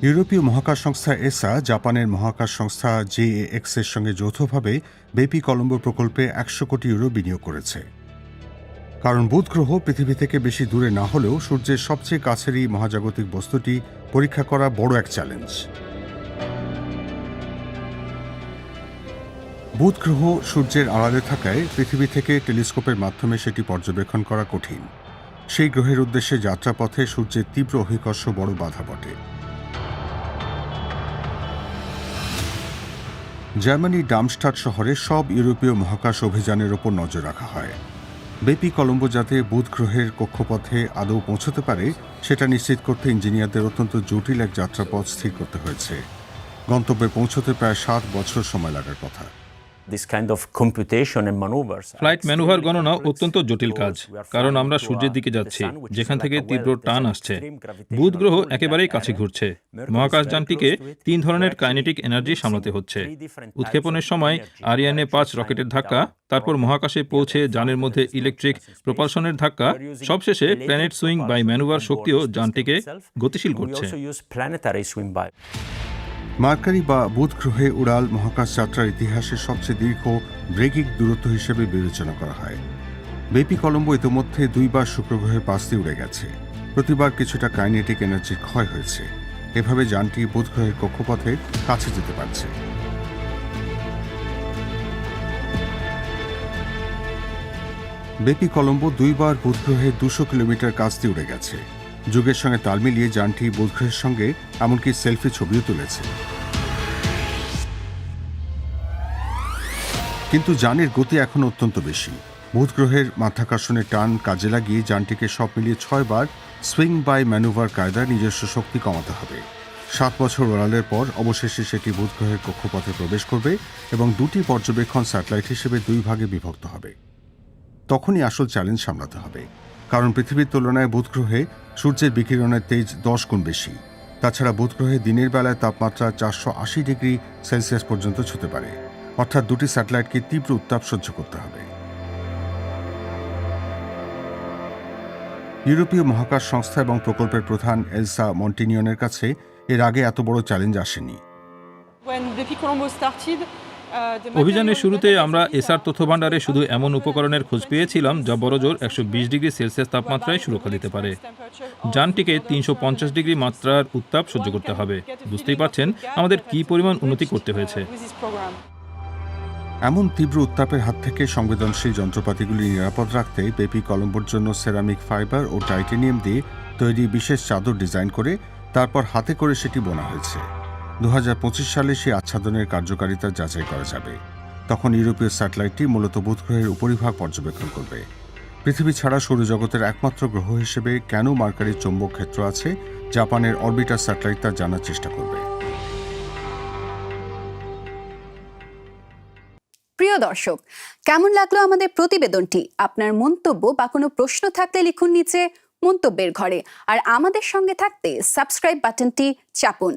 ইউরোপীয় মহাকাশ সংস্থা এসা জাপানের মহাকাশ সংস্থা জেএএক্স এর সঙ্গে যৌথভাবে বেপি কলম্বো প্রকল্পে ১০০ কোটি ইউরো বিনিয়োগ করেছে। কারণ বুধ গ্রহ পৃথিবী থেকে বেশি দূরে না হলেও সূর্যের সবচেয়ে কাছেরই মহাজাগতিক বস্তুটি পরীক্ষা করা বড় এক চ্যালেঞ্জ। বুধ গ্রহ সূর্যের আড়ালে থাকায় পৃথিবী থেকে টেলিস্কোপের মাধ্যমে সেটি পর্যবেক্ষণ করা কঠিন। সেই গ্রহের উদ্দেশ্যে যাত্রাপথে সূর্যের তীব্র অভিকর্ষ বড় বাধা বটে। জার্মানির ডার্মস্টাড শহরে সব ইউরোপীয় মহাকাশ অভিযানের ওপর নজর রাখা হয়। বেপি কলম্বো যাতে বুধ গ্রহের কক্ষপথে আদৌ পৌঁছতে পারে সেটা নিশ্চিত করতে ইঞ্জিনিয়ারদের অত্যন্ত জটিল এক যাত্রাপথ স্থির করতে হয়েছে। গন্তব্যে পৌঁছতে প্রায় ৭ বছর সময় লাগার কথা। ফ্লাইট ম্যানুভার গণনা অত্যন্ত জটিল কাজ, কারণ আমরা সূর্যের দিকে যাচ্ছি, যেখান থেকে তীব্র টান আসছে। বুধ গ্রহ একেবারেই কাছে ঘুরছে। মহাকাশযানটিকে ৩ ধরনের কাইনেটিক এনার্জি সামলাতে হচ্ছে। উৎক্ষেপণের সময় আরিয়ানে ৫ রকেটের ধাক্কা, তারপর মহাকাশে পৌঁছে যানের মধ্যে ইলেকট্রিক প্রপালশনের ধাক্কা, সবশেষে প্ল্যানেট সুইং বাই ম্যানুভার শক্তিও যানটিকে গতিশীল করছে। মার্কারি বা বুধ গ্রহে উড়াল মহাকাশ যাত্রার ইতিহাসের সবচেয়ে দীর্ঘ ব্রেকিং দূরত্ব হিসেবে বিবেচনা করা হয়। বেপি কলম্বো ইতিমধ্যে ২ বার শুক্র গ্রহের পাশ দিয়ে উড়ে গেছে। প্রতিবার কিছুটা কাইনেটিক এনার্জির ক্ষয় হয়েছে। এভাবে যানটি বুধ গ্রহের কক্ষপথে কাছে যেতে পারছে। বেপি কলম্বো ২ বার বুধ গ্রহের ২০০ কিলোমিটার কাছ দিয়ে উড়ে গেছে। যুগের সঙ্গে তাল মিলিয়ে যানটি বুধ গ্রহের সঙ্গে এমনকি সেলফি ছবিও তুলেছে। কিন্তু যানের গতি এখন অত্যন্ত বেশি। বুধ গ্রহের মাধ্যাকর্ষণের টান কাজে লাগিয়ে যানটিকে সব মিলিয়ে ৬ বার সুইং বাই ম্যানুভার কায়দায় নিজস্ব শক্তি কমাতে হবে। ৭ বছর ওড়ালের পর অবশেষে সেটি বুধ গ্রহের কক্ষপথে প্রবেশ করবে এবং ২টি পর্যবেক্ষণ স্যাটেলাইট হিসেবে ২ ভাগে বিভক্ত হবে। তখনই আসল চ্যালেঞ্জ সামলাতে হবে, কারণ পৃথিবীর তুলনায় বুধ গ্রহে সূর্যের বিকিরণের তেজ ১০ গুণ বেশি। তাছাড়া বুধ গ্রহে দিনের বেলায় তাপমাত্রা ৪৮০ ডিগ্রি সেলসিয়াস পর্যন্ত ছুঁতে পারে, অর্থাৎ ২টি স্যাটেলাইটকে তীব্র উত্তাপ সহ্য করতে হবে। ইউরোপীয় মহাকাশ সংস্থা এবং প্রকল্পের প্রধান এলসা মন্টিনিয়নের কাছে এর আগে এত বড় চ্যালেঞ্জ আসেনি। অভিযানের শুরুতে আমরা এসআর তথ্যভাণ্ডারে শুধু এমন উপকরণের খোঁজ পেয়েছিলাম যা বড়জোর ১২০ ডিগ্রি সেলসিয়াস তাপমাত্রায় সুরক্ষা দিতে পারে। যানটিকে ৩৫০ ডিগ্রি মাত্রার উত্তাপ সহ্য করতে হবে। বুঝতেই পারছেন আমাদের কী পরিমাণ উন্নতি করতে হয়েছে। এমন তীব্র উত্তাপের হাত থেকে সংবেদনশীল যন্ত্রপাতিগুলি নিরাপদ রাখতে বেপি কলম্বোর জন্য সেরামিক ফাইবার ও টাইটেনিয়াম দিয়ে তৈরি বিশেষ চাদর ডিজাইন করে তারপর হাতে করে সেটি বোনা হয়েছে। ২০২৫ সালে সেই আচ্ছাদনের কার্যকারিতা যাচাই করা যাবে। তখন ইউরোপীয় স্যাটেলাইটটি মূলত বুধ গ্রহের উপরিভাগ পর্যবেক্ষণ করবে। পৃথিবী ছাড়া সৌরজগতের একমাত্র গ্রহ হিসেবে কেন মার্কারির চৌম্বক ক্ষেত্র আছে, জাপানের অরবিটার স্যাটেলাইট তা জানার চেষ্টা করবে। প্রিয় দর্শক, কেমন লাগলো আমাদের প্রতিবেদনটি? আপনার মন্তব্য বা কোনো প্রশ্ন থাকলে লিখুন নিচে মন্তব্যের ঘরে। আর আমাদের সঙ্গে থাকতে সাবস্ক্রাইব বাটনটি চাপুন।